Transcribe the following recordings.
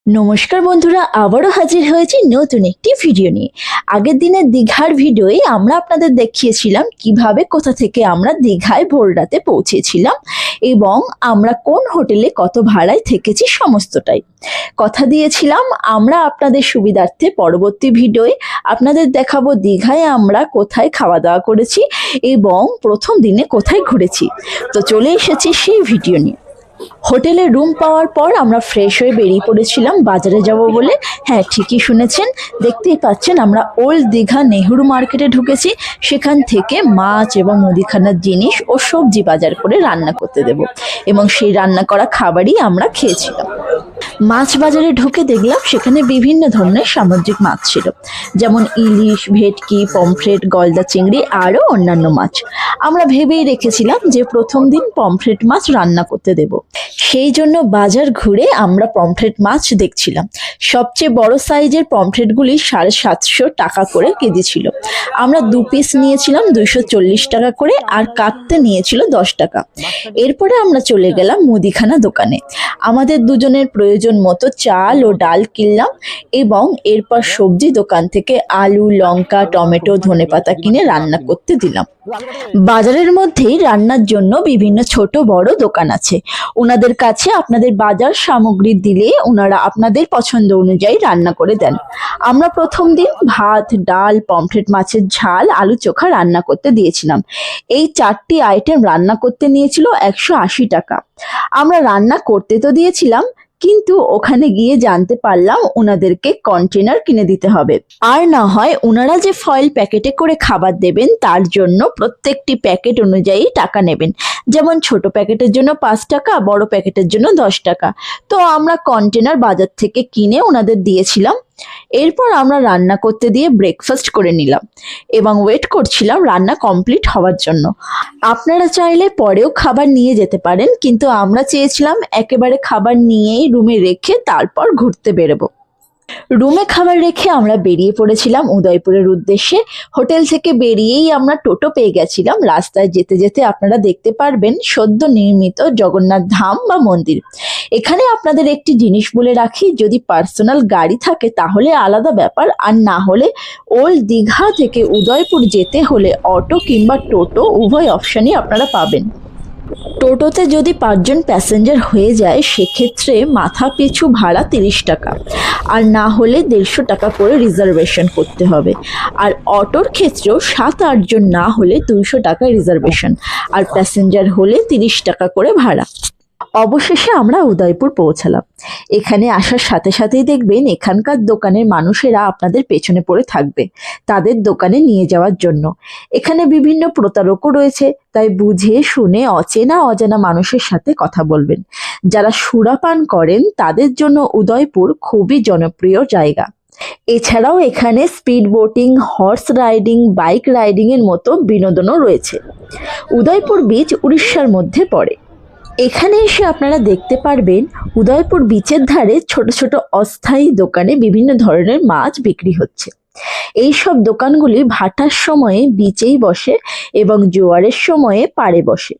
নমস্কার বন্ধুরা, আবারও হাজির হয়েছি নতুন একটি ভিডিও নিয়ে। আগের দিনের দীঘার ভিডিওয়ে আমরা আপনাদের দেখিয়েছিলাম কিভাবে কোথা থেকে আমরা দীঘায় ভোর রাতে পৌঁছেছিলাম এবং আমরা কোন হোটেলে কত ভাড়ায় থেকেছি সমস্তটাই কথা দিয়েছিলাম। আমরা আপনাদের সুবিধার্থে পরবর্তী ভিডিওয়ে আপনাদের দেখাবো দীঘায় আমরা কোথায় খাওয়া দাওয়া করেছি এবং প্রথম দিনে কোথায় ঘুরেছি। তো চলে এসেছি সেই ভিডিও নিয়ে। হোটেলে রুম পাওয়ার পর আমরা ফ্রেশ হয়ে বেরিয়ে পড়েছিলাম বাজারে যাব বলে। হ্যাঁ, ঠিকই শুনেছেন, দেখতেই পাচ্ছেন আমরা ওল্ড দীঘা নেহরু মার্কেটে ঢুকেছি। সেখান থেকে মাছ এবং মুদিখানার জিনিস ও সবজি বাজার করে রান্না করতে দেব এবং সেই রান্না করা খাবারই আমরা খেয়েছিলাম। মাছ বাজারে ঢুকে দেখলাম সেখানে বিভিন্ন ধরনের সামুদ্রিক মাছ ছিল, যেমন ইলিশ, ভেটকি, পমফ্রেট, গলদা চিংড়ি আরও অন্যান্য মাছ। আমরা ভেবেই রেখেছিলাম যে প্রথম দিন পমফ্রেট মাছ রান্না করতে দেব, সেই জন্য বাজার ঘুরে আমরা পমফ্রেট মাছ দেখছিলাম। সবচেয়ে বড় সাইজের পমফ্রেটগুলি 750 টাকা করে কেজি ছিল। আমরা 2 পিস নিয়েছিলাম 240 টাকা করে, আর কাটতে নিয়েছিল 10 টাকা। এরপরে আমরা চলে গেলাম মুদিখানা দোকানে। আমাদের দুজনের প্রয়োজন মতো চাল ও ডাল কিনলাম এবং এরপর সবজি দোকান থেকে আলু, লঙ্কা, টমেটো, ধনেপাতা কিনে রান্না করতে দিলাম। বাজারের মধ্যেই রান্নার জন্য বিভিন্ন ছোট বড় দোকান আছে। ওনাদের কাছে আপনাদের বাজার সামগ্রী দিলে ওনারা আপনাদের পছন্দ অনুযায়ী রান্না করে দেন। আমরা প্রথম দিন ভাত, ডাল, পমফ্রেট মাছের ঝাল, আলু চোখা রান্না করতে দিয়েছিলাম। এই 4টি আইটেম রান্না করতে নিয়েছিল 180 টাকা। আমরা রান্না করতে তো দিয়েছিলাম, কিন্তু ওখানে গিয়ে জানতে পারলাম ওনাদেরকে কন্টেনার কিনে দিতে হবে, আর না হয় ওনারা যে ফয়েল প্যাকেটে করে খাবার দেবেন তার জন্য প্রত্যেকটি প্যাকেট অনুযায়ী টাকা নেবেন। যেমন ছোট প্যাকেটের জন্য 5 টাকা, বড় প্যাকেটের জন্য 10 টাকা। তো আমরা কন্টেনার বাজার থেকে কিনে ওনাদের দিয়েছিলাম। এরপর আমরা রান্না করতে দিয়ে ব্রেকফাস্ট করে নিলাম এবং ওয়েট করছিলাম রান্না কমপ্লিট হওয়ার জন্য। আপনারা চাইলে পরেও খাবার নিয়ে যেতে পারেন, কিন্তু আমরা চেয়েছিলাম একেবারে খাবার নিয়েই রুমে রেখে তারপর ঘুরতে বেরোবো। রুমে খাবার রেখে আমরা বেরিয়ে পড়েছিলাম উদয়পুরের উদ্দেশ্যে। হোটেল থেকে বেরিয়েই আমরা টোটো পেয়ে গেছিলাম। রাস্তায় যেতে যেতে আপনারা দেখতে পারবেন সদ্য নির্মিত জগন্নাথ ধাম বা মন্দির। এখানে আপনাদের একটি জিনিস বলে রাখি, যদি পার্সোনাল গাড়ি থাকে তাহলে আলাদা ব্যাপার, আর না হলে ওল্ড দীঘা থেকে উদয়পুর যেতে হলে অটো কিংবা টোটো উভয় অপশনই আপনারা পাবেন। টোটোতে যদি 5 জন প্যাসেঞ্জার হয়ে যায় সেক্ষেত্রে মাথা পিছু ভাড়া 30 টাকা, আর না হলে 150 টাকা করে রিজার্ভেশন করতে হবে। আর অটোর ক্ষেত্রেও 7-8 জন না হলে 200 টাকা রিজার্ভেশন, আর প্যাসেঞ্জার হলে 30 টাকা করে ভাড়া। অবশেষে আমরা উদয়পুর পৌঁছালাম। এখানে আসার সাথে সাথেই দেখবেন এখানকার দোকানের মানুষেরা আপনাদের পেছনে পড়ে থাকবে তাদের দোকানে নিয়ে যাওয়ার জন্য। এখানে বিভিন্ন প্রতারকও রয়েছে, তাই বুঝে শুনে অচেনা অজানা মানুষের সাথে কথা বলবেন। যারা সুরাপান করেন তাদের জন্য উদয়পুর খুবই জনপ্রিয় জায়গা। এছাড়াও এখানে speed boating, horse riding, bike riding এর মতো বিনোদনও রয়েছে। উদয়পুর বিচ উড়িষ্যার মধ্যে পড়ে। এখানে এসে আপনারা দেখতে পারবেন উদয়পুর বিচের ধারে ছোট ছোট অস্থায়ী দোকানে বিভিন্ন ধরনের মাছ বিক্রি হচ্ছে। এই সব দোকানগুলি ভাটার সময়ে বিচেই বসে এবং জোয়ারের সময়ে পাড়ে বসে।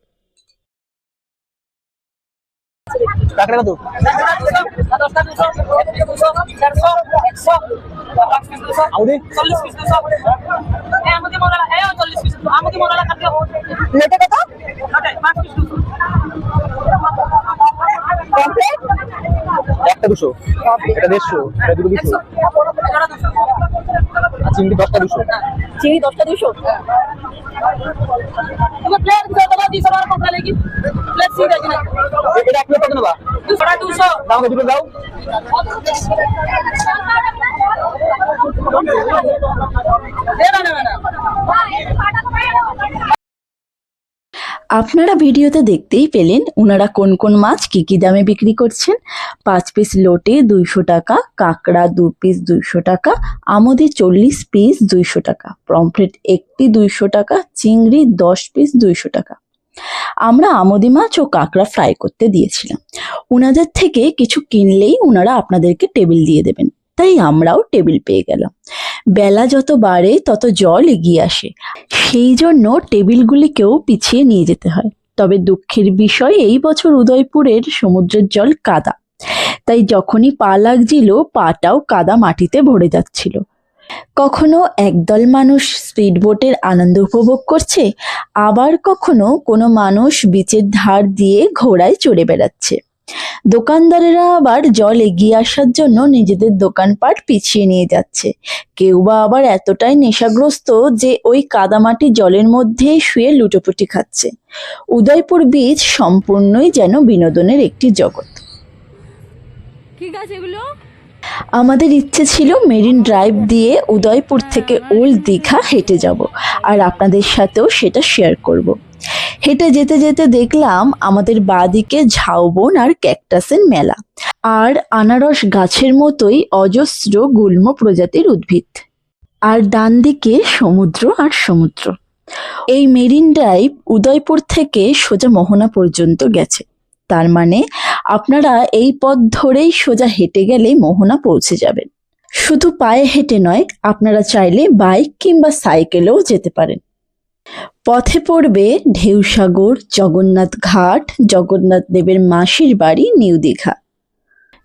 একটা 200, এটা 150, এটা 200, চিংড়ি 10টা 200, চিংড়ি 10টা 200। এটা 1 প্লেট কত নেবা? 200 দাও, দুটো দাও। আপনারা ভিডিওতে দেখতেই পেলেন ওনারা কোন কোন মাছ কি দামে বিক্রি করছেন। 5 পিস লোটে 200 টাকা, কাঁকড়া 2 পিস 200 টাকা, আমোদি 40 পিস 200 টাকা, পমফ্রেট 1টি 200 টাকা, চিংড়ি 10 পিস 200 টাকা। আমরা আমোদি মাছ ও কাঁকড়া ফ্রাই করতে দিয়েছিলাম। ওনাদের থেকে কিছু কিনলেই ওনারা আপনাদেরকে টেবিল দিয়ে দেবেন, তাই আমরাও টেবিল পেয়ে গেলাম। বেলা যত বাড়ে তত জল এগিয়ে আসে, সেই জন্য টেবিলগুলিকেও পিছিয়ে নিয়ে যেতে হয়। তবে দুঃখের বিষয় এই বছর উদয়পুরের সমুদ্রের জল কাদা, তাই যখনই পা লাগছিল পাটাও কাদা মাটিতে ভরে যাচ্ছিল। কখনো একদল মানুষ স্পিড বোটের আনন্দ উপভোগ করছে, আবার কখনো কোনো মানুষ বিচের ধার দিয়ে ঘোড়ায় চড়ে বেড়াচ্ছে। দোকানদারেরা আবার জল এগিয়ে আসার জন্য নিজেদের দোকানপাট পিছিয়ে নিয়ে যাচ্ছে। কেউ বা আবার এতটাই নেশাগ্রস্ত যে ওই কাদামাটি জলের মধ্যে শুয়ে লুটোপুটি খাচ্ছে। উদয়পুর বিচ সম্পূর্ণই যেন বিনোদনের একটি জগৎ। ঠিক আছে এগুলো আমাদের ইচ্ছে ছিল মেরিন ড্রাইভ দিয়ে উদয়পুর থেকে ওল্ড দীঘা হেঁটে যাব, আর আপনাদের সাথেও সেটা শেয়ার করব। হেঁটে যেতে যেতে দেখলাম আমাদের বাঁদিকে ঝাউবন আর ক্যাকটাসের মেলা, আর আনারস গাছের মতোই অজস্র গুল্ম প্রজাতির উদ্ভিদ, আর ডান দিকে সমুদ্র আর সমুদ্র। এই মেরিন ড্রাইভ উদয়পুর থেকে সোজা মোহনা পর্যন্ত গেছে। তার মানে আপনারা এই পথ ধরেই সোজা হেঁটে গেলে মোহনা পৌঁছে যাবেন। শুধু পায়ে হেঁটে নয়, আপনারা চাইলে বাইক কিংবা সাইকেলেও যেতে পারেন। পথে পড়বে ঢেউসাগর, জগন্নাথ ঘাট, জগন্নাথ দেবের মাসির বাড়ি নিউ দীঘা।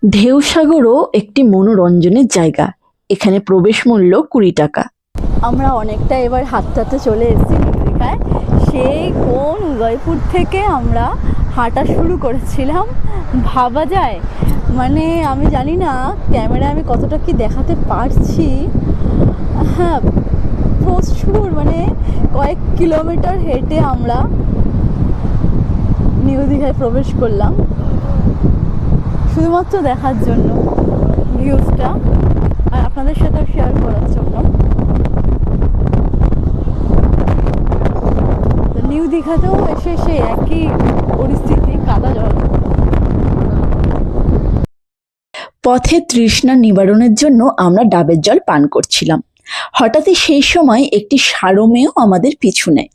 ঢেউসাগরও একটি মনোরঞ্জনের জায়গা। এখানে প্রবেশ মূল্য 20 টাকা। আমরা অনেকটা এবার হাঁটতে চলে এসেছি দীঘায়। সেই কোন উদয়পুর থেকে আমরা হাঁটা শুরু করেছিলাম ভাবা যায়? মানে আমি জানি না ক্যামেরায় আমি কতটা কি দেখাতে পারছি। হ্যাঁ, প্রচুর, মানে কয়েক কিলোমিটার হেঁটে আমরা নিউ দীঘায় প্রবেশ করলাম শুধুমাত্র দেখার জন্য ভিউজটা, আর আপনাদের সাথেও শেয়ার করার জন্য। নিউ দীঘাতেও এসে সে একই পরিস্থিতি, কাদা জল। পথে তৃষ্ণা নিবারণের জন্য আমরা ডাবের জল পান করছিলাম। হঠাৎই সেই সময় একটি ষাঁড় মেয়েও আমাদের পিছু নেয়।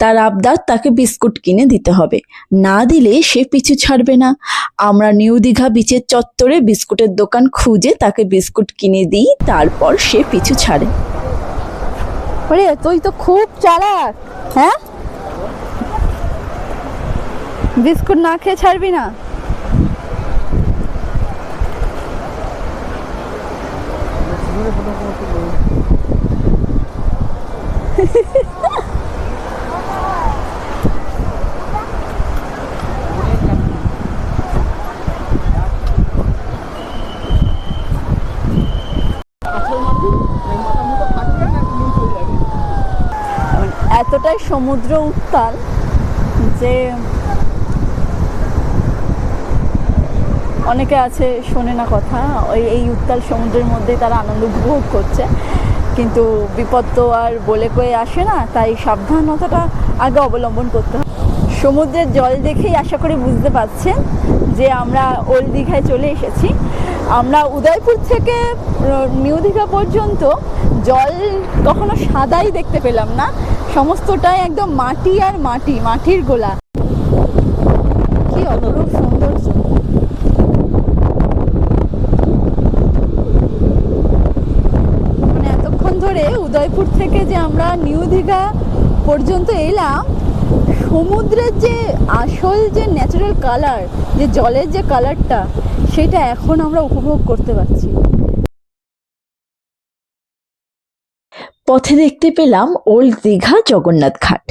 তার আবদার তাকে বিস্কুট কিনে দিতে হবে, না দিলে সে পিছু ছাড়বে না। আমরা নিউ দীঘা বিচের চত্বরে বিস্কুটের দোকান খুঁজে তাকে বিস্কুট কিনে দিই, তারপর সে পিছু ছাড়ে। আরে তুই তো খুব চালাক, হ্যাঁ? বিস্কুট না খেয়ে ছাড়বি না? এতটাই সমুদ্র উত্তাল যে অনেকে আছে শোনে না কথা, এই উত্তাল সমুদ্রের মধ্যে তারা আনন্দ উপভোগ করছে, কিন্তু বিপদ তো আর বলে কয়ে আসে না, তাই সাবধানতাটা আগে অবলম্বন করতে হয়। সমুদ্রের জল দেখেই আশা করি বুঝতে পারছেন যে আমরা ওল্ড দীঘায় চলে এসেছি। আমরা উদয়পুর থেকে নিউ দীঘা পর্যন্ত জল কখনো সাদাই দেখতে পেলাম না, সমস্তটাই একদম মাটি আর মাটি, মাটির গোলা। কি অপরূপ সৌন্দর্য! মানে এতক্ষণ ধরে উদয়পুর থেকে যে আমরা নিউ দীঘা পর্যন্ত এলাম, সমুদ্রের যে আসল যে ন্যাচারাল কালার, যে জলের যে কালারটা, সেটা এখন আমরা উপভোগ করতে পারছি। পথে দেখতে পেলাম ওল্ড দীঘা জগন্নাথ ঘাট।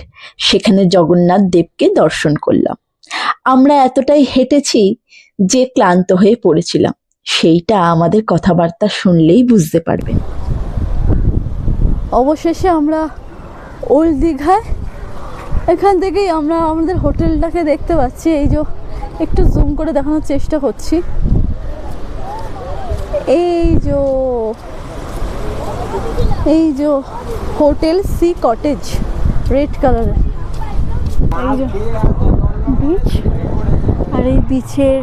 সেখানে জগন্নাথ দেবকে দর্শন করলাম। আমরা এতটাই হেঁটেছি যে ক্লান্ত হয়ে পড়েছিলাম, সেইটা আমাদের কথাবার্তা শুনলেই বুঝতে পারবেন। অবশেষে আমরা ওল্ড দীঘায়, এখান থেকেই আমরা আমাদের হোটেলটাকে দেখতে পাচ্ছি। এই যে একটু জুম করে দেখানোর চেষ্টা করছি, এই যে হোটেল সি কটেজ, রেড কালারের। এই যে বিচ, আর এই বিচের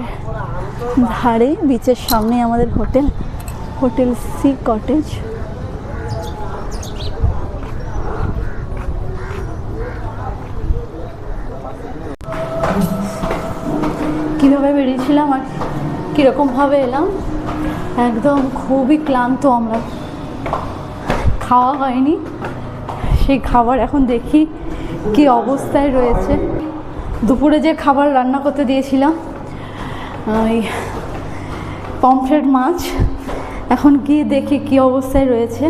ধারে, বিচের সামনে আমাদের হোটেল সি কটেজ। কীভাবে বেরিয়েছিলাম আর কীরকমভাবে এলাম, একদম খুবই ক্লান্ত আমরা। খাওয়া হয়নি, সেই খাবার এখন দেখি কি অবস্থায় রয়েছে। দুপুরে যে খাবার রান্না করতে দিয়েছিলাম, ওই পমফ্রেট মাছ। এখন গিয়ে দেখি কী অবস্থায় রয়েছে,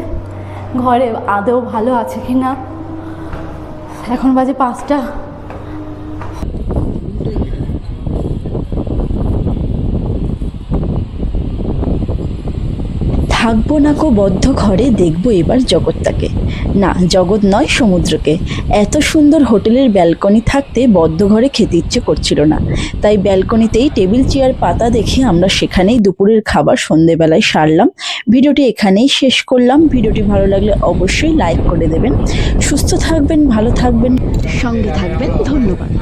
ঘরে আদৌ ভালো আছে কি না। এখন বাজে 5টা। থাকবো না কো বদ্ধ ঘরে, দেখবো এবার জগৎটাকে। না, জগৎ নয়, সমুদ্রকে। এত সুন্দর হোটেলের ব্যালকনি থাকতে বদ্ধ ঘরে খেতে ইচ্ছে করছিল না, তাই ব্যালকনিতেই টেবিল চেয়ার পাতা দেখে আমরা সেখানেই দুপুরের খাবার সন্ধেবেলায় সারলাম। ভিডিওটি এখানেই শেষ করলাম। ভিডিওটি ভালো লাগলে অবশ্যই লাইক করে দেবেন। সুস্থ থাকবেন, ভালো থাকবেন, সঙ্গে থাকবেন। ধন্যবাদ।